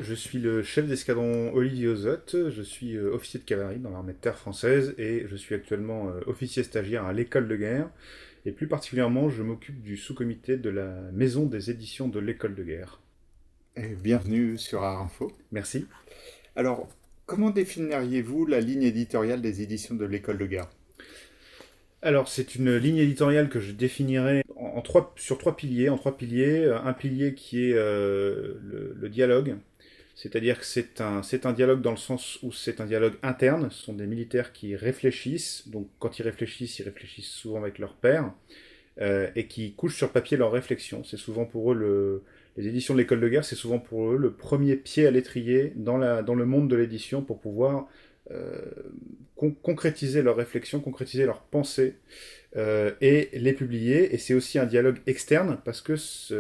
Je suis le chef d'escadron Olivier Ozotte, je suis officier de cavalerie dans l'armée de terre française et je suis actuellement officier stagiaire à l'école de guerre. Et plus particulièrement, je m'occupe du sous-comité de la maison des éditions de l'école de guerre. Et bienvenue sur Art Info. Merci. Alors, comment définiriez-vous la ligne éditoriale des éditions de l'École de guerre? Alors, c'est une ligne éditoriale que je définirais sur trois piliers. En trois piliers, un pilier qui est le dialogue, c'est-à-dire que c'est un dialogue dans le sens où c'est un dialogue interne. Ce sont des militaires qui réfléchissent. Donc, quand ils réfléchissent souvent avec leur père et qui couchent sur papier leurs réflexions. C'est souvent pour eux les éditions de l'école de guerre, c'est souvent pour eux le premier pied à l'étrier dans le monde de l'édition pour pouvoir euh, concrétiser leurs réflexions, concrétiser leurs pensées et les publier. Et c'est aussi un dialogue externe parce que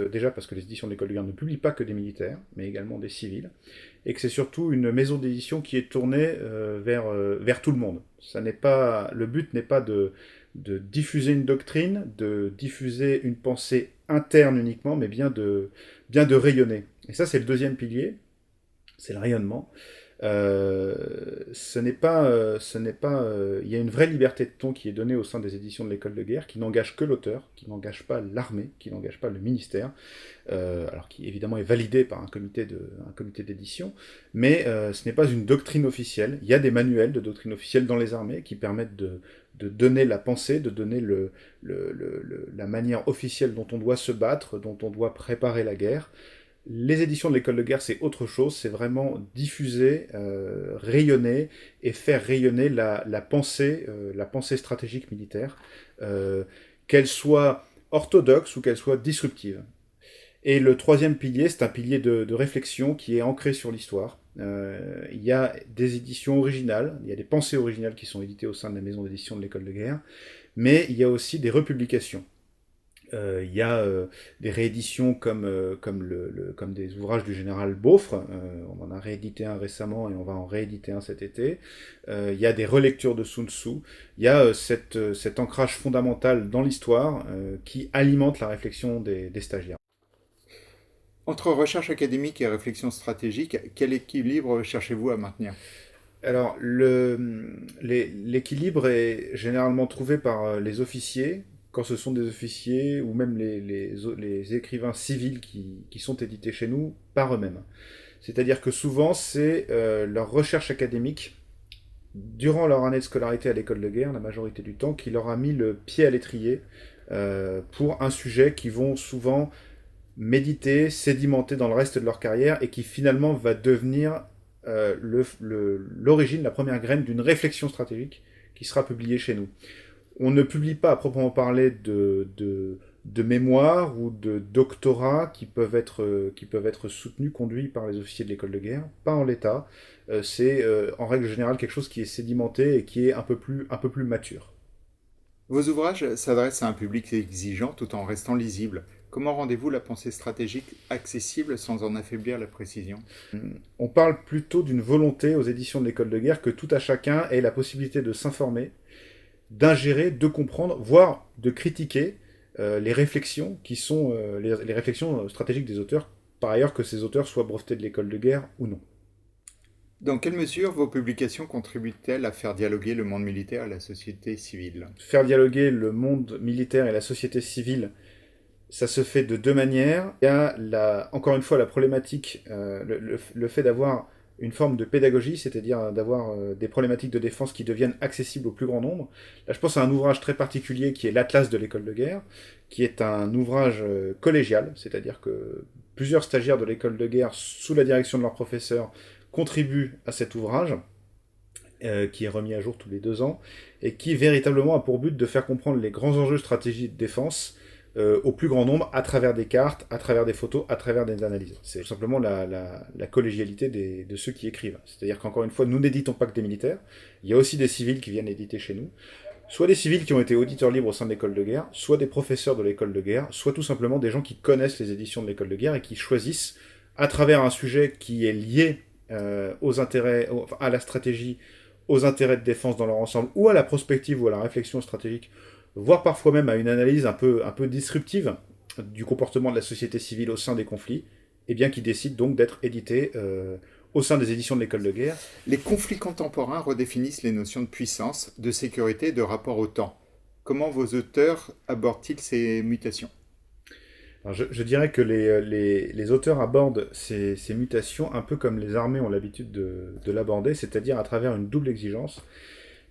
déjà parce que les éditions de l'école de guerre ne publient pas que des militaires, mais également des civils, et que c'est surtout une maison d'édition qui est tournée vers tout le monde. Le but n'est pas de diffuser une doctrine, de diffuser une pensée interne uniquement, mais bien de rayonner. Et ça, c'est le deuxième pilier, c'est le rayonnement. Il y a une vraie liberté de ton qui est donnée au sein des éditions de l'école de guerre, qui n'engage que l'auteur, qui n'engage pas l'armée, qui n'engage pas le ministère, alors qui évidemment est validé par un comité d'édition, mais ce n'est pas une doctrine officielle. Il y a des manuels de doctrine officielle dans les armées qui permettent de donner la pensée, de donner la manière officielle dont on doit se battre, dont on doit préparer la guerre. Les éditions de l'école de guerre, c'est autre chose, c'est vraiment diffuser, rayonner et faire rayonner la pensée stratégique militaire, euh, qu'elle soit orthodoxe ou qu'elle soit disruptive. Et le troisième pilier, c'est un pilier de réflexion qui est ancré sur l'histoire. Il y a des éditions originales, il y a des pensées originales qui sont éditées au sein de la maison d'édition de l'école de guerre, mais il y a aussi des republications. Il y a des rééditions comme des ouvrages du général Beaufre. On en a réédité un récemment et on va en rééditer un cet été. Il y a des relectures de Sun Tzu. Il y a cet ancrage fondamental dans l'histoire qui alimente la réflexion des stagiaires. Entre recherche académique et réflexion stratégique, quel équilibre cherchez-vous à maintenir? Alors, l'équilibre est généralement trouvé par les officiers, quand ce sont des officiers, ou même les écrivains civils qui sont édités chez nous par eux-mêmes. C'est-à-dire que souvent, c'est leur recherche académique, durant leur année de scolarité à l'école de guerre, la majorité du temps, qui leur a mis le pied à l'étrier pour un sujet qu'ils vont souvent méditer, sédimenter dans le reste de leur carrière et qui finalement va devenir l'origine, la première graine d'une réflexion stratégique qui sera publiée chez nous. On ne publie pas à proprement parler de mémoires ou de doctorats qui peuvent être soutenus, conduits par les officiers de l'école de guerre, pas en l'état. C'est en règle générale quelque chose qui est sédimenté et qui est un peu plus mature. Vos ouvrages s'adressent à un public exigeant tout en restant lisible. Comment rendez-vous la pensée stratégique accessible sans en affaiblir la précision? On parle plutôt d'une volonté aux éditions de l'école de guerre que tout à chacun ait la possibilité de s'informer, d'ingérer, de comprendre, voire de critiquer les réflexions qui sont les réflexions stratégiques des auteurs, par ailleurs que ces auteurs soient brevetés de l'école de guerre ou non. Dans quelle mesure vos publications contribuent-elles à faire dialoguer le monde militaire et la société civile? Faire dialoguer le monde militaire et la société civile, ça se fait de deux manières. Il y a encore une fois la problématique, le fait d'avoir une forme de pédagogie, c'est-à-dire d'avoir des problématiques de défense qui deviennent accessibles au plus grand nombre. Là, je pense à un ouvrage très particulier qui est l'Atlas de l'école de guerre, qui est un ouvrage collégial, c'est-à-dire que plusieurs stagiaires de l'école de guerre, sous la direction de leur professeur, contribuent à cet ouvrage, qui est remis à jour tous les 2 ans, et qui véritablement a pour but de faire comprendre les grands enjeux stratégiques de défense au plus grand nombre à travers des cartes, à travers des photos, à travers des analyses. C'est tout simplement la collégialité de ceux qui écrivent. C'est-à-dire qu'encore une fois, nous n'éditons pas que des militaires, il y a aussi des civils qui viennent éditer chez nous, soit des civils qui ont été auditeurs libres au sein de l'école de guerre, soit des professeurs de l'école de guerre, soit tout simplement des gens qui connaissent les éditions de l'école de guerre et qui choisissent, à travers un sujet qui est lié à la stratégie, aux intérêts de défense dans leur ensemble, ou à la prospective ou à la réflexion stratégique, voire parfois même à une analyse un peu disruptive du comportement de la société civile au sein des conflits, et bien qui décide donc d'être édité au sein des éditions de l'école de guerre. Les conflits contemporains redéfinissent les notions de puissance, de sécurité et de rapport au temps. Comment vos auteurs abordent-ils ces mutations? Alors je dirais que les auteurs abordent ces mutations un peu comme les armées ont l'habitude de l'aborder, c'est-à-dire à travers une double exigence,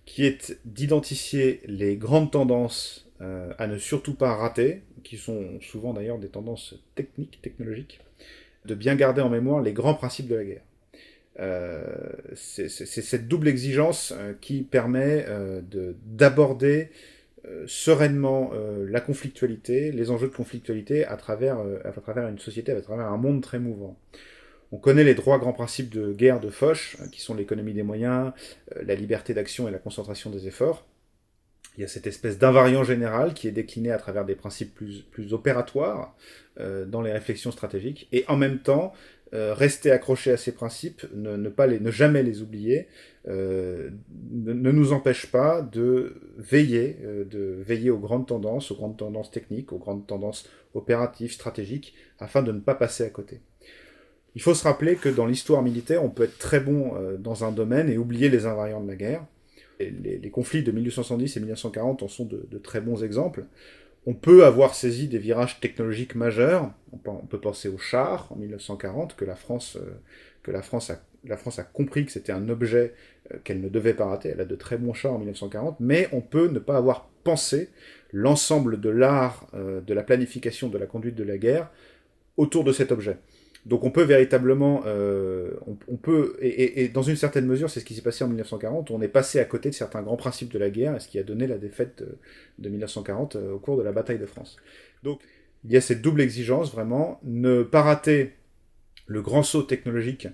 qui est d'identifier les grandes tendances à ne surtout pas rater, qui sont souvent d'ailleurs des tendances techniques, technologiques, de bien garder en mémoire les grands principes de la guerre. C'est cette double exigence qui permet d'aborder sereinement la conflictualité, les enjeux de conflictualité à travers une société, à travers un monde très mouvant. On connaît les trois grands principes de guerre de Foch, qui sont l'économie des moyens, la liberté d'action et la concentration des efforts. Il y a cette espèce d'invariant général qui est décliné à travers des principes plus opératoires dans les réflexions stratégiques, et en même temps, rester accroché à ces principes, ne jamais les oublier, ne nous empêche pas de veiller aux grandes tendances techniques, aux grandes tendances opératives, stratégiques, afin de ne pas passer à côté. Il faut se rappeler que dans l'histoire militaire, on peut être très bon dans un domaine et oublier les invariants de la guerre. Les conflits de 1870 et 1940 en sont de très bons exemples. On peut avoir saisi des virages technologiques majeurs. On peut penser aux chars en 1940, que la France a compris que c'était un objet qu'elle ne devait pas rater. Elle a de très bons chars en 1940, mais on peut ne pas avoir pensé l'ensemble de l'art de la planification de la conduite de la guerre autour de cet objet. Donc on peut véritablement, et dans une certaine mesure, c'est ce qui s'est passé en 1940, on est passé à côté de certains grands principes de la guerre, et ce qui a donné la défaite de 1940 au cours de la bataille de France. Donc il y a cette double exigence, vraiment, ne pas rater le grand saut technologique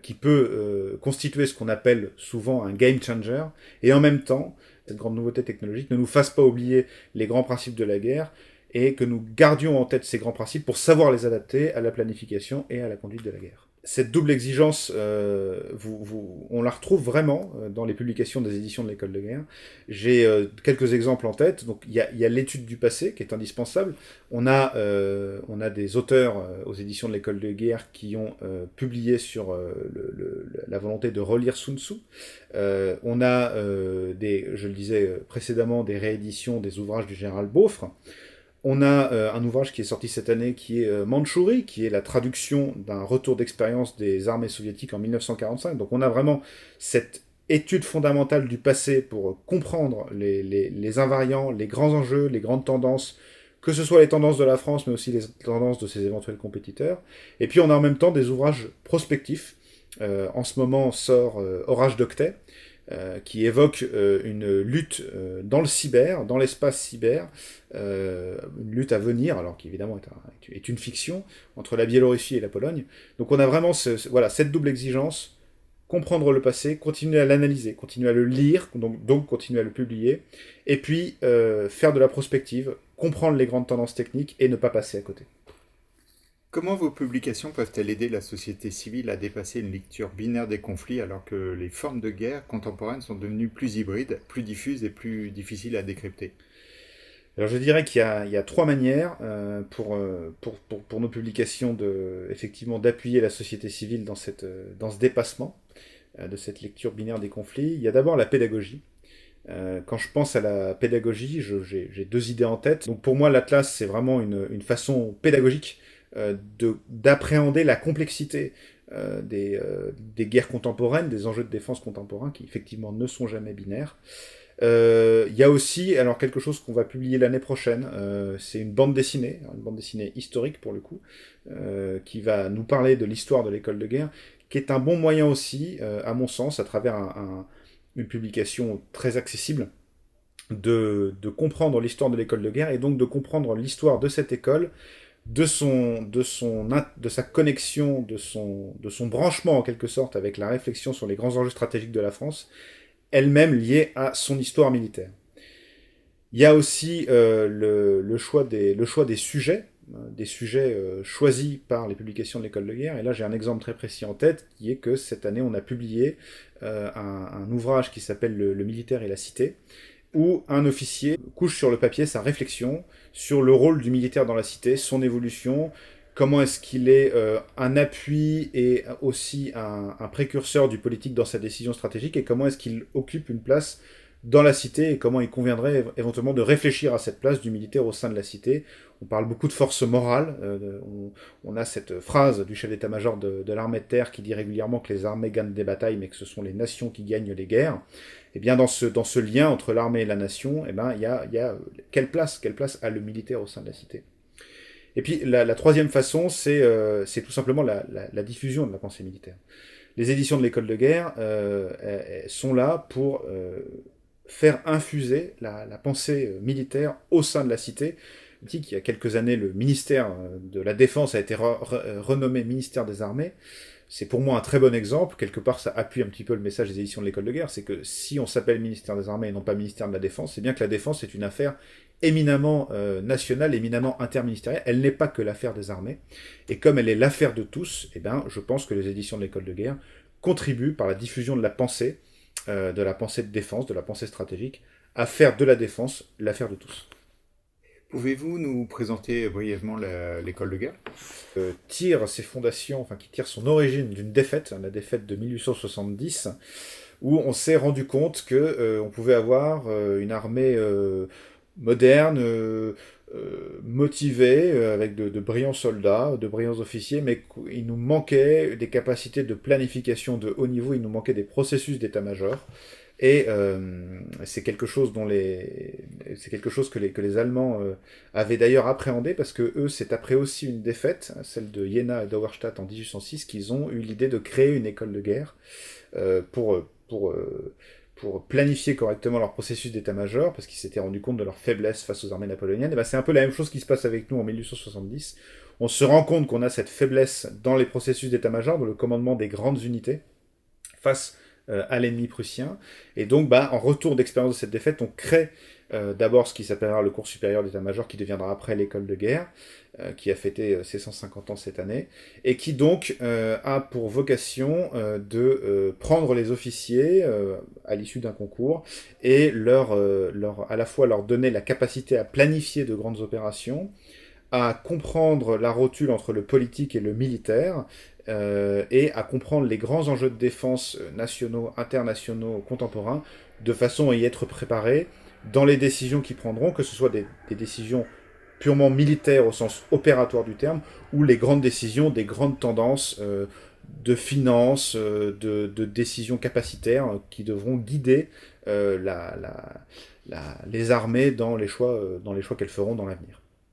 qui peut constituer ce qu'on appelle souvent un game changer, et en même temps, cette grande nouveauté technologique ne nous fasse pas oublier les grands principes de la guerre, et que nous gardions en tête ces grands principes pour savoir les adapter à la planification et à la conduite de la guerre. Cette double exigence, on la retrouve vraiment dans les publications des éditions de l'école de guerre. J'ai quelques exemples en tête. Donc il y a l'étude du passé qui est indispensable. On a des auteurs aux éditions de l'école de guerre qui ont publié sur la volonté de relire Sun Tzu. On a je le disais précédemment, des rééditions des ouvrages du général Beaufre. On a un ouvrage qui est sorti cette année qui est Mandchourie, qui est la traduction d'un retour d'expérience des armées soviétiques en 1945. Donc on a vraiment cette étude fondamentale du passé pour comprendre les invariants, les grands enjeux, les grandes tendances, que ce soit les tendances de la France, mais aussi les tendances de ses éventuels compétiteurs. Et puis on a en même temps des ouvrages prospectifs. En ce moment sort Orage d'octet, qui évoque une lutte dans le cyber, dans l'espace cyber, une lutte à venir, alors qui évidemment est une fiction, entre la Biélorussie et la Pologne. Donc on a vraiment cette double exigence, comprendre le passé, continuer à l'analyser, continuer à le lire, donc continuer à le publier, et puis faire de la prospective, comprendre les grandes tendances techniques et ne pas passer à côté. Comment vos publications peuvent-elles aider la société civile à dépasser une lecture binaire des conflits alors que les formes de guerre contemporaines sont devenues plus hybrides, plus diffuses et plus difficiles à décrypter? Alors je dirais qu'il y a trois manières pour nos publications effectivement d'appuyer la société civile dans ce dépassement de cette lecture binaire des conflits. Il y a d'abord la pédagogie. Quand je pense à la pédagogie, j'ai deux idées en tête. Donc pour moi, l'Atlas, c'est vraiment une façon pédagogique d'appréhender la complexité des guerres contemporaines, des enjeux de défense contemporains qui effectivement ne sont jamais binaires. Il y a aussi alors quelque chose qu'on va publier l'année prochaine, c'est une bande dessinée historique pour le coup, qui va nous parler de l'histoire de l'école de guerre, qui est un bon moyen aussi, à mon sens, à travers une publication très accessible, de comprendre l'histoire de l'école de guerre et donc de comprendre l'histoire de cette école, de sa connexion, de son branchement en quelque sorte avec la réflexion sur les grands enjeux stratégiques de la France, elle-même liée à son histoire militaire. Il y a aussi le choix des sujets, choisis par les publications de l'école de guerre. Et là, j'ai un exemple très précis en tête, qui est que cette année, on a publié un ouvrage qui s'appelle Le militaire et la cité, où un officier couche sur le papier sa réflexion sur le rôle du militaire dans la cité, son évolution, comment est-ce qu'il est un appui et aussi un précurseur du politique dans sa décision stratégique, et comment est-ce qu'il occupe une place dans la cité, et comment il conviendrait éventuellement de réfléchir à cette place du militaire au sein de la cité. On parle beaucoup de force morale, on a cette phrase du chef d'état-major de l'armée de terre qui dit régulièrement que les armées gagnent des batailles, mais que ce sont les nations qui gagnent les guerres. Et bien dans ce lien entre l'armée et la nation, eh ben, il y a quelle place a le militaire au sein de la cité. Et puis la troisième façon, c'est tout simplement la diffusion de la pensée militaire. Les éditions de l'école de guerre sont là pour faire infuser la pensée militaire au sein de la cité. Je dis qu'il y a quelques années, le ministère de la Défense a été renommé ministère des Armées. C'est pour moi un très bon exemple. Quelque part, ça appuie un petit peu le message des éditions de l'école de guerre. C'est que si on s'appelle ministère des Armées et non pas ministère de la Défense, c'est bien que la Défense est une affaire éminemment nationale, éminemment interministérielle. Elle n'est pas que l'affaire des armées. Et comme elle est l'affaire de tous, eh ben, je pense que les éditions de l'école de guerre contribuent par la diffusion de la pensée de défense, de la pensée stratégique, à faire de la défense l'affaire de tous. Pouvez-vous nous présenter brièvement l'école de guerre? Tire ses fondations, enfin qui tire son origine d'une défaite, la défaite de 1870, où on s'est rendu compte que on pouvait avoir une armée moderne, motivée, avec de brillants soldats, de brillants officiers, mais il nous manquait des capacités de planification de haut niveau, il nous manquait des processus d'état-major. Et c'est quelque chose que les Allemands avaient d'ailleurs appréhendé, parce que eux, c'est après aussi une défaite, celle de Jena et d'Auerstadt en 1806, qu'ils ont eu l'idée de créer une école de guerre pour planifier correctement leur processus d'état-major, parce qu'ils s'étaient rendus compte de leur faiblesse face aux armées napoléoniennes. Et ben, c'est un peu la même chose qui se passe avec nous en 1870. On se rend compte qu'on a cette faiblesse dans les processus d'état-major, dans le commandement des grandes unités, face à l'ennemi prussien. Et donc, en retour d'expérience de cette défaite, on crée d'abord ce qui s'appellera le cours supérieur d'état-major, qui deviendra après l'école de guerre, qui a fêté ses 150 ans cette année, et qui donc a pour vocation de prendre les officiers à l'issue d'un concours et à la fois leur donner la capacité à planifier de grandes opérations, à comprendre la rotule entre le politique et le militaire, et à comprendre les grands enjeux de défense nationaux, internationaux, contemporains, de façon à y être préparés dans les décisions qu'ils prendront, que ce soit des décisions purement militaires au sens opératoire du terme, ou les grandes décisions des grandes tendances de finances, de décisions capacitaires qui devront guider les armées dans les choix qu'elles feront dans l'avenir.